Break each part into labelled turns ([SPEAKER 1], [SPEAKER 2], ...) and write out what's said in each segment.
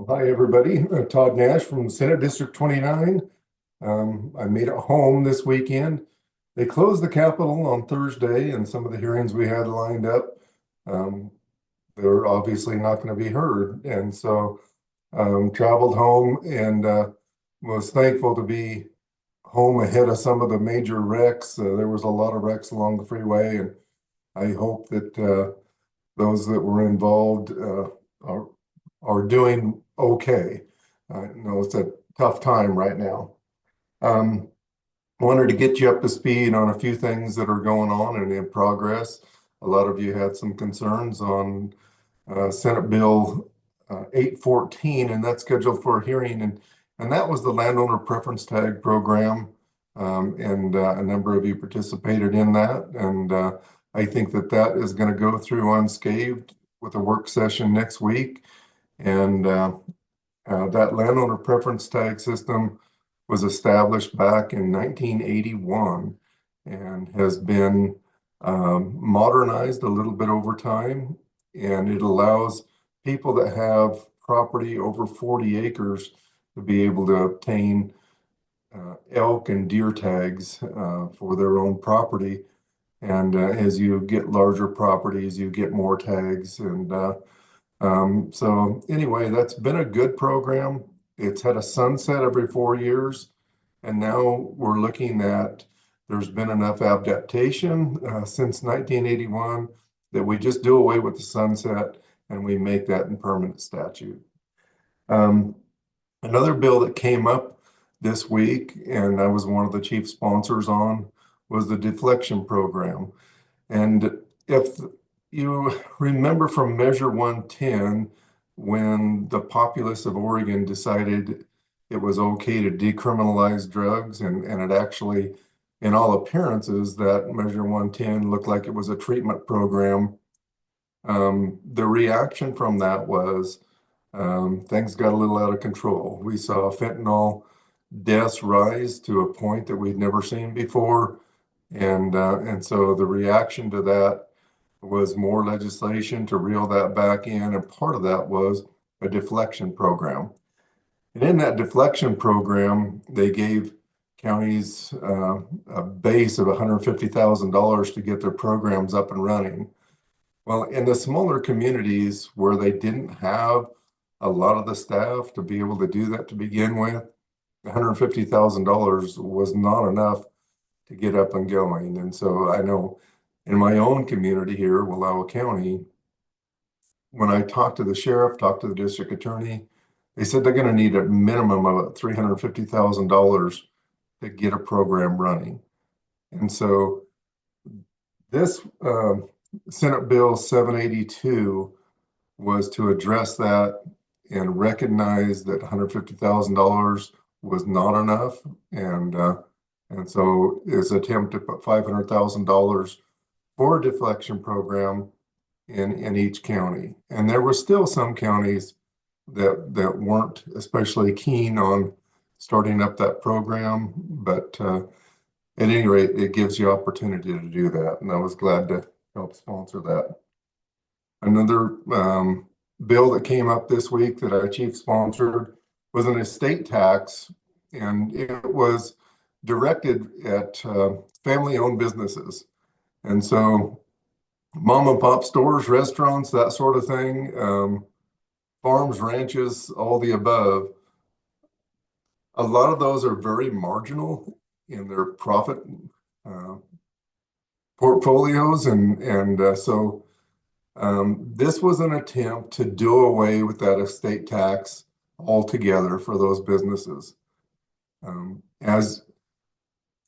[SPEAKER 1] Hi, everybody. Todd Nash from Senate District 29. I made it home this weekend. They closed the Capitol on Thursday, and some of the hearings we had lined up, um, they're obviously not going to be heard. And so traveled home and was thankful to be home ahead of some of the major wrecks. There was a lot of wrecks along the freeway, and I hope that those that were involved are doing okay. I know it's a tough time right now. Um, Wanted to get you up to speed on a few things that are going on and in progress. A lot of you had some concerns on Senate Bill 814, and that's scheduled for a hearing. And that was the landowner preference tag program. And a number of you participated in that. And I think that that is going to go through unscathed with a work session next week. And that landowner preference tag system was established back in 1981 and has been modernized a little bit over time. And it allows people that have property over 40 acres to be able to obtain elk and deer tags for their own property. And as you get larger properties, you get more tags. And so anyway, that's been a good program. It's had a sunset every 4 years. And now we're looking at, there's been enough adaptation since 1981 that we just do away with the sunset and we make that in permanent statute. Another bill that came up this week, and I was one of the chief sponsors on, was the deflection program. And if you remember from Measure 110, when the populace of Oregon decided it was okay to decriminalize drugs, and it actually, in all appearances, that Measure 110 looked like it was a treatment program. The reaction from that was things got a little out of control. We saw fentanyl deaths rise to a point that we'd never seen before. And so the reaction to that was more legislation to reel that back in. And part of that was a deflection program. And in that deflection program, they gave counties a base of $150,000 to get their programs up and running. Well, in the smaller communities where they didn't have a lot of the staff to be able to do that to begin with, $150,000 was not enough to get up and going. And so I know in my own community here, Wallowa County, when I talked to the sheriff, talked to the district attorney, they said they're going to need a minimum of $350,000 to get a program running. And so this Senate Bill 782 was to address that and recognize that $150,000 was not enough. And so his attempt to put $500,000 for a deflection program in each county. And there were still some counties that weren't especially keen on starting up that program, but at any rate, it gives you opportunity to do that. And I was glad to help sponsor that. Another bill that came up this week that I chief sponsored was an estate tax, and it was directed at family-owned businesses. And so mom and pop stores, restaurants, that sort of thing, farms, ranches, all the above. A lot of those are very marginal in their profit portfolios. And so this was an attempt to do away with that estate tax altogether for those businesses.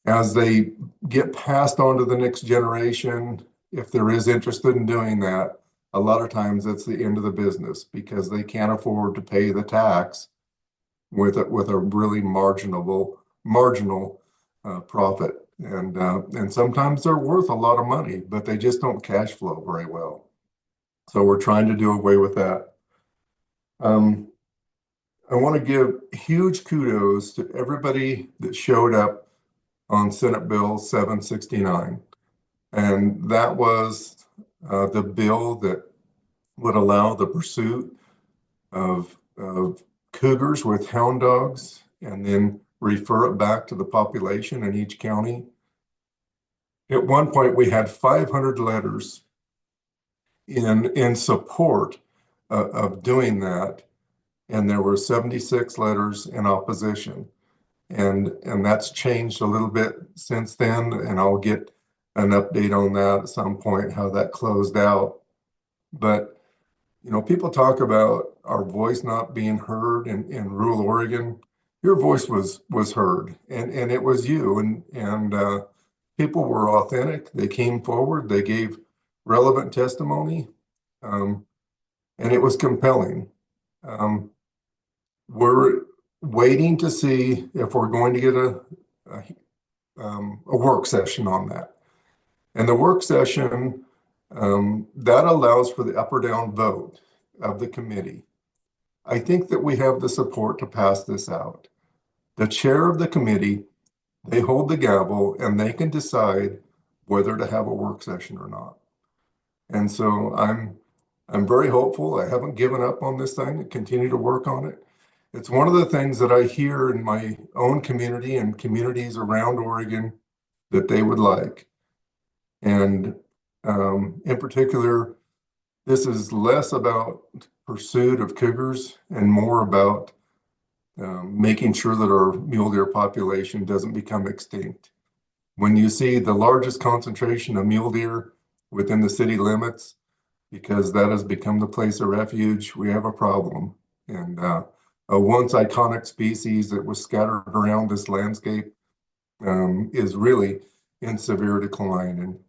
[SPEAKER 1] As they get passed on to the next generation, if there is interested in doing that, a lot of times it's the end of the business because they can't afford to pay the tax with a really marginal profit. And sometimes they're worth a lot of money, but they just don't cash flow very well. So we're trying to do away with that. I want to give huge kudos to everybody that showed up on Senate Bill 769. And that was the bill that would allow the pursuit of of cougars with hound dogs and then refer it back to the population in each county. At one point, we had 500 letters in support of doing that, and there were 76 letters in opposition. And that's changed a little bit since then, and I'll get an update on that at some point, how that closed out. But people talk about our voice not being heard in rural Oregon. Your voice was heard, and it was you, and people were authentic. They came forward, they gave relevant testimony, and it was compelling. We're waiting to see if we're going to get a work session on that. And the work session, that allows for the up or down vote of the committee. I think that we have the support to pass this out. The chair of the committee, they hold the gavel and they can decide whether to have a work session or not. And so I'm very hopeful. I haven't given up on this thing. I continue to work on it. It's one of the things that I hear in my own community and communities around Oregon that they would like. And in particular, this is less about pursuit of cougars and more about making sure that our mule deer population doesn't become extinct. When you see the largest concentration of mule deer within the city limits, because that has become the place of refuge, we have a problem. And a once iconic species that was scattered around this landscape is really in severe decline, and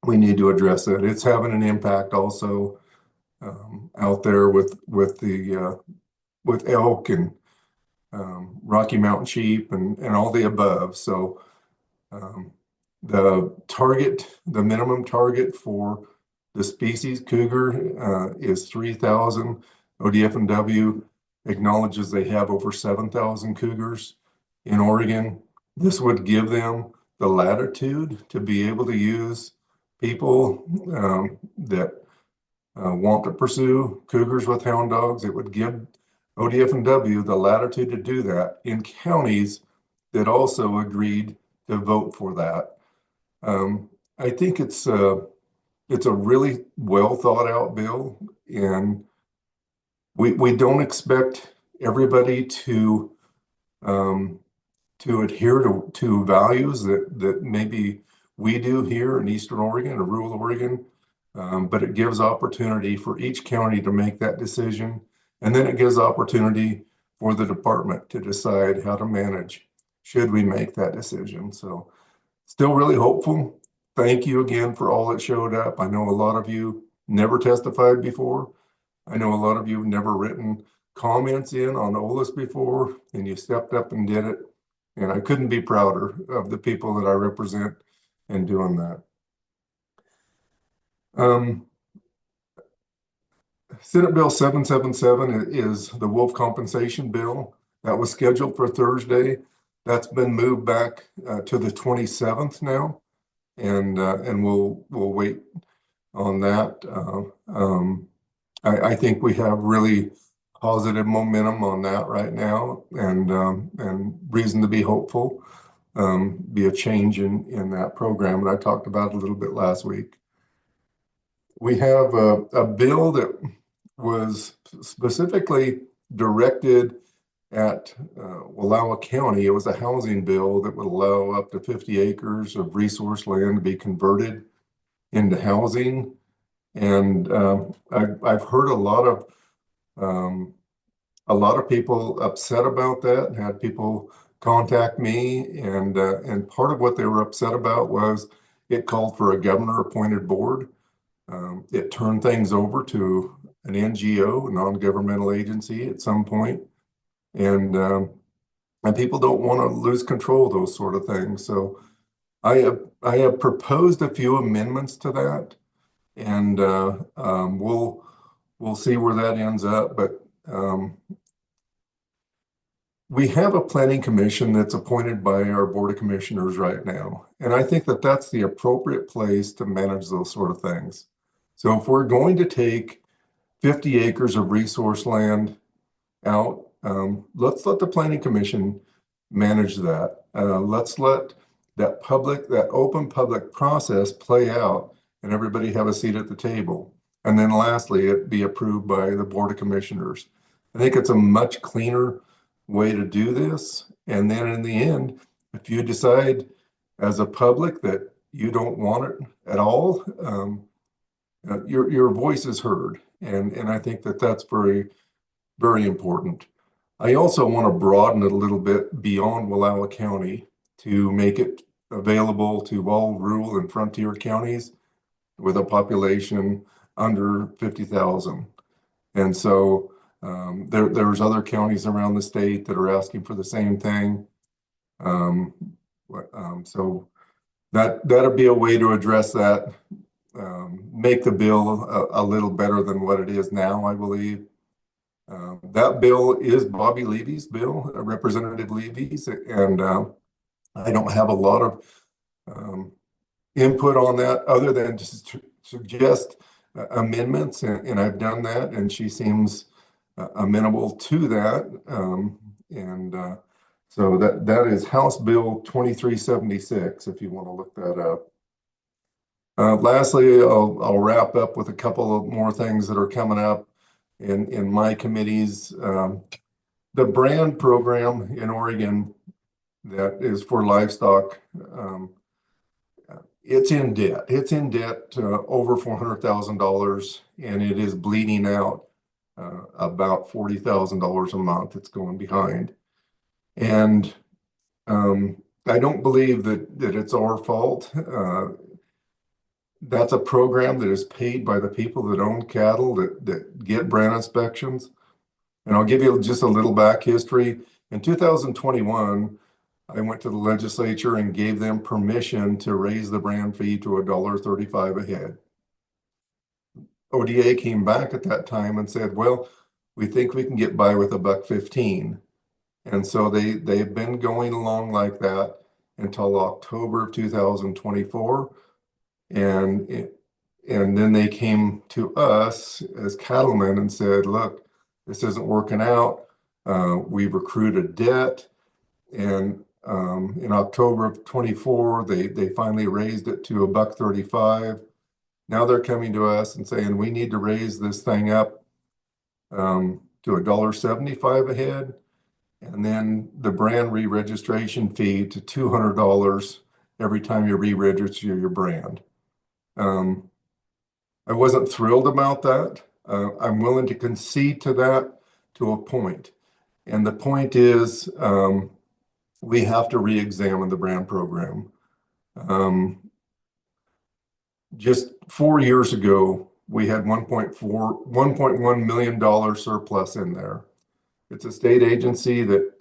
[SPEAKER 1] we need to address it. It's having an impact also out there with elk and Rocky Mountain sheep and all the above. So the minimum target for the species cougar is 3,000. ODF&W acknowledges they have over 7,000 cougars in Oregon. This would give them the latitude to be able to use people that want to pursue cougars with hound dogs. It would give ODF&W the latitude to do that in counties that also agreed to vote for that. I think it's a really well thought out bill, and we don't expect everybody to adhere to values that maybe we do here in Eastern Oregon or rural Oregon, but it gives opportunity for each county to make that decision, and then it gives opportunity for the department to decide how to manage should we make that decision. So still really hopeful. Thank you again for all that showed up. I know a lot of you never testified before. I know a lot of you have never written comments in on OLIS before, and you stepped up and did it. And I couldn't be prouder of the people that I represent in doing that. Senate Bill 777 is the wolf compensation bill that was scheduled for Thursday. That's been moved back to the 27th now, and we'll wait on that. I think we have really positive momentum on that right now, and reason to be hopeful. Be a change in that program, and I talked about it a little bit last week. We have a bill that was specifically directed at Wallowa County. It was a housing bill that would allow up to 50 acres of resource land to be converted into housing. And I've heard a lot of people upset about that, and had people contact me, and part of what they were upset about was it called for a governor-appointed board. It turned things over to an NGO, a non-governmental agency, at some point, and people don't want to lose control of those sort of things. So I have proposed a few amendments to that, and we'll see where that ends up. But we have a planning commission that's appointed by our board of commissioners right now, and I think that that's the appropriate place to manage those sort of things. So if we're going to take 50 acres of resource land out. Let's let the Planning Commission manage that. Let's let that open public process play out and everybody have a seat at the table. And then lastly, it be approved by the Board of Commissioners. I think it's a much cleaner way to do this. And then in the end, if you decide as a public that you don't want it at all, your voice is heard. And I think that that's very, very important. I also want to broaden it a little bit beyond Wallowa County to make it available to all rural and frontier counties with a population under 50,000. And so there's other counties around the state that are asking for the same thing. So that'll be a way to address that, make the bill a little better than what it is now, I believe. That bill is Bobby Levy's bill, Representative Levy's, and I don't have a lot of input on that other than just to suggest amendments, and I've done that, and she seems amenable to that. So that is House Bill 2376, if you want to look that up. Lastly, I'll wrap up with a couple of more things that are coming up in my committees. The brand program in Oregon that is for livestock, it's in debt. It's in debt over $400,000, and it is bleeding out about $40,000 a month. It's going behind. And I don't believe that it's our fault. That's a program that is paid by the people that own cattle that get brand inspections. And I'll give you just a little back history. In 2021, I went to the legislature and gave them permission to raise the brand fee to $1.35 a head. ODA came back at that time and said, well, we think we can get by with $1.15. And so they've been going along like that until October of 2024. And then they came to us as cattlemen and said, look, this isn't working out. We've accrued a debt. And in October of 24, they finally raised it to $1.35. Now they're coming to us and saying, we need to raise this thing up to $1.75 a head. And then the brand re-registration fee to $200 every time you re-register your brand. I wasn't thrilled about that. I'm willing to concede to that to a point. And the point is, we have to re-examine the brand program. Just 4 years ago, we had $1.1 million surplus in there. It's a state agency that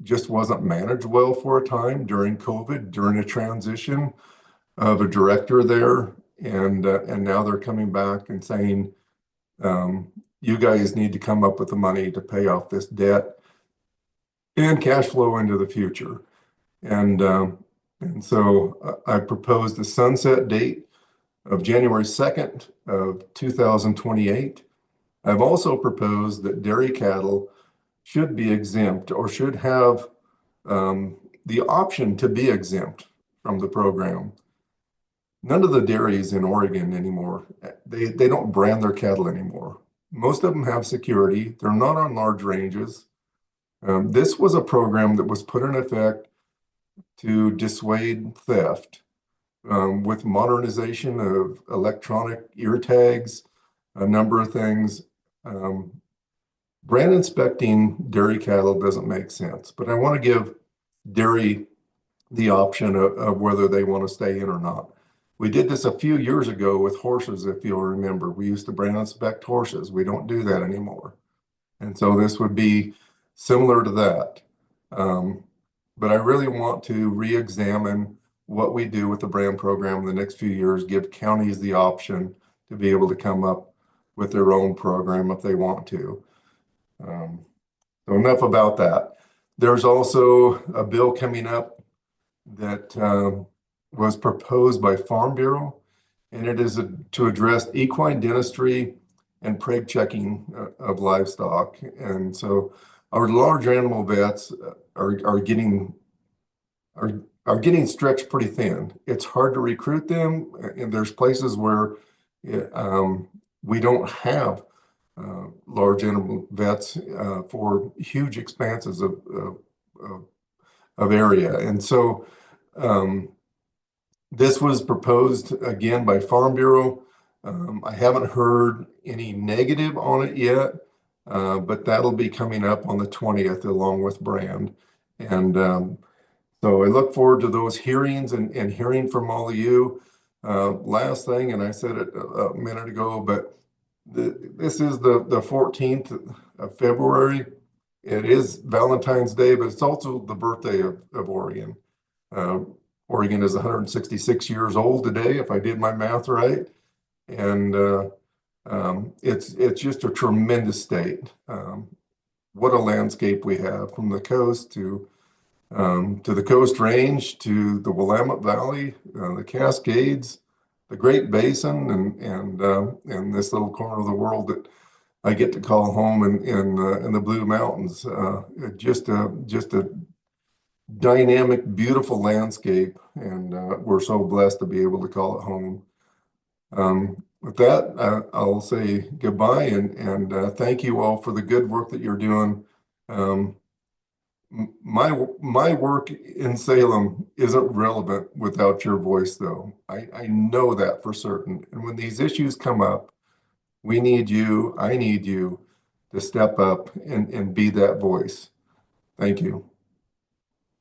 [SPEAKER 1] just wasn't managed well for a time during COVID, during a transition of a director there. And now they're coming back and saying, you guys need to come up with the money to pay off this debt and cash flow into the future. And so I proposed the sunset date of January 2nd of 2028. I've also proposed that dairy cattle should be exempt or should have the option to be exempt from the program. None of the dairies in Oregon anymore, they don't brand their cattle anymore. Most of them have security. They're not on large ranges. This was a program that was put in effect to dissuade theft with modernization of electronic ear tags, a number of things. Brand inspecting dairy cattle doesn't make sense, but I want to give dairy the option of whether they want to stay in or not. We did this a few years ago with horses, if you'll remember. We used to brand inspect horses. We don't do that anymore. And so this would be similar to that. But I really want to re-examine what we do with the brand program in the next few years, give counties the option to be able to come up with their own program if they want to. So enough about that. There's also a bill coming up that was proposed by Farm Bureau, and it is to address equine dentistry and preg checking of livestock. And so our large animal vets are getting are are getting stretched pretty thin. It's hard to recruit them, and there's places where we don't have large animal vets for huge expanses of area. And so this was proposed again by Farm Bureau. I haven't heard any negative on it yet, but that'll be coming up on the 20th along with Brand. And so I look forward to those hearings and hearing from all of you. Last thing, and I said it a minute ago, but this is the 14th of February. It is Valentine's Day, but it's also the birthday of Oregon. Oregon is 166 years old today, if I did my math right. And it's just a tremendous state. What a landscape we have, from the coast to the Coast Range, to the Willamette Valley, the Cascades, the Great Basin, and this little corner of the world that I get to call home in the Blue Mountains. Just a dynamic, beautiful landscape, and we're so blessed to be able to call it home. With that, I'll say goodbye and thank you all for the good work that you're doing. My work in Salem isn't relevant without your voice, though. I know that for certain. And when these issues come up, we need you, I need you to step up and be that voice. Thank you.